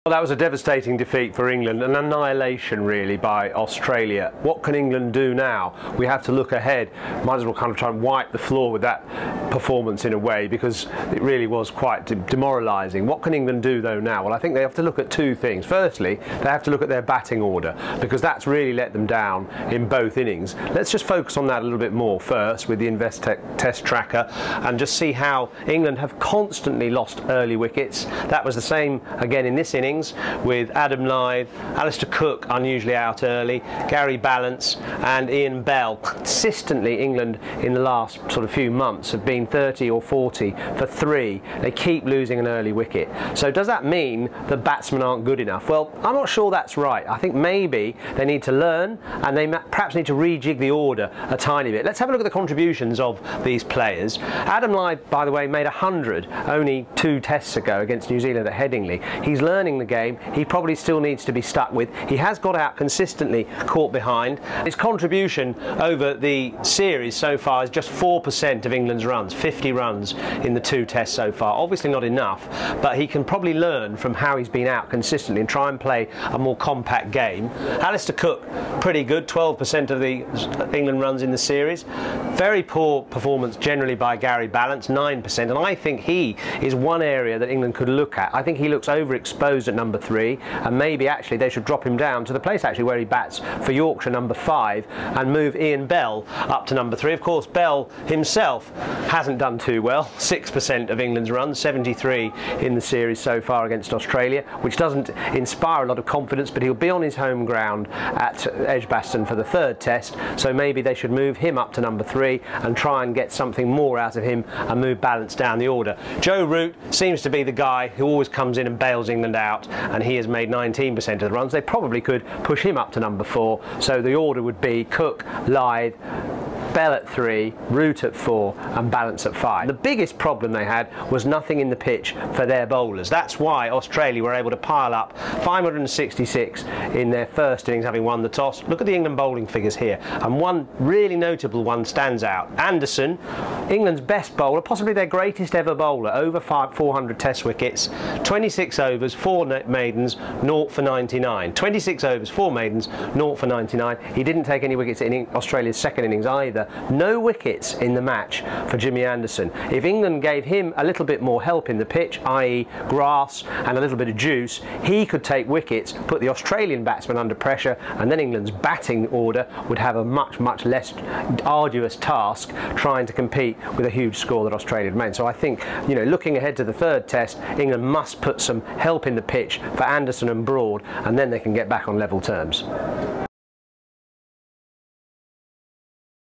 Well, that was a devastating defeat for England, an annihilation really by Australia. What can England do now? We have to look ahead. Might as well kind of try and wipe the floor with that performance in a way, because it really was quite demoralising. What can England do though now? Well, I think they have to look at two things. Firstly, they have to look at their batting order, because that's really let them down in both innings. Let's just focus on that a little bit more first with the Investec test tracker and just see how England have constantly lost early wickets. That was the same again in this innings, with Adam Lyth, Alistair Cook unusually out early, Gary Ballance and Ian Bell. Consistently England in the last sort of few months have been 30 or 40 for 3. They keep losing an early wicket. So does that mean the batsmen aren't good enough? Well, I'm not sure that's right. I think maybe they need to learn, and they perhaps need to rejig the order a tiny bit. Let's have a look at the contributions of these players. Adam Lyth, by the way, made 100 only 2 tests ago against New Zealand at Headingley. He's learning the game. He probably still needs to be stuck with. He has got out consistently, caught behind. His contribution over the series so far is just 4% of England's runs, 50 runs in the 2 tests so far. Obviously not enough, but he can probably learn from how he's been out consistently and try and play a more compact game. Alistair Cook, pretty good, 12% of the England runs in the series. Very poor performance generally by Gary Ballance, 9%, and I think he is one area that England could look at. I think he looks overexposed at number 3, and maybe actually they should drop him down to the place actually where he bats for Yorkshire, number 5, and move Ian Bell up to number 3. Of course, Bell himself hasn't done too well. 6% of England's runs, 73 in the series so far against Australia, which doesn't inspire a lot of confidence, but he'll be on his home ground at Edgbaston for the 3rd test, so maybe they should move him up to number 3 and try and get something more out of him and move Ballance down the order. Joe Root seems to be the guy who always comes in and bails England out, and he has made 19% of the runs. They probably could push him up to number 4, so the order would be Cook, Lyth, Bell at 3, Root at 4 and Ballance at 5. The biggest problem they had was nothing in the pitch for their bowlers. That's why Australia were able to pile up 566 in their first innings, having won the toss. Look at the England bowling figures here, and one really notable one stands out. Anderson, England's best bowler, possibly their greatest ever bowler, over 400 test wickets, 26 overs, 4 maidens, 0 for 99. 26 overs, 4 maidens, 0 for 99. He didn't take any wickets in Australia's second innings either. No wickets in the match for Jimmy Anderson. If England gave him a little bit more help in the pitch, i.e. grass and a little bit of juice, he could take wickets, put the Australian batsmen under pressure, and then England's batting order would have a much less arduous task trying to compete with a huge score that Australia had made. So I think, you know, looking ahead to the 3rd test, England must put some help in the pitch for Anderson and Broad, and then they can get back on level terms.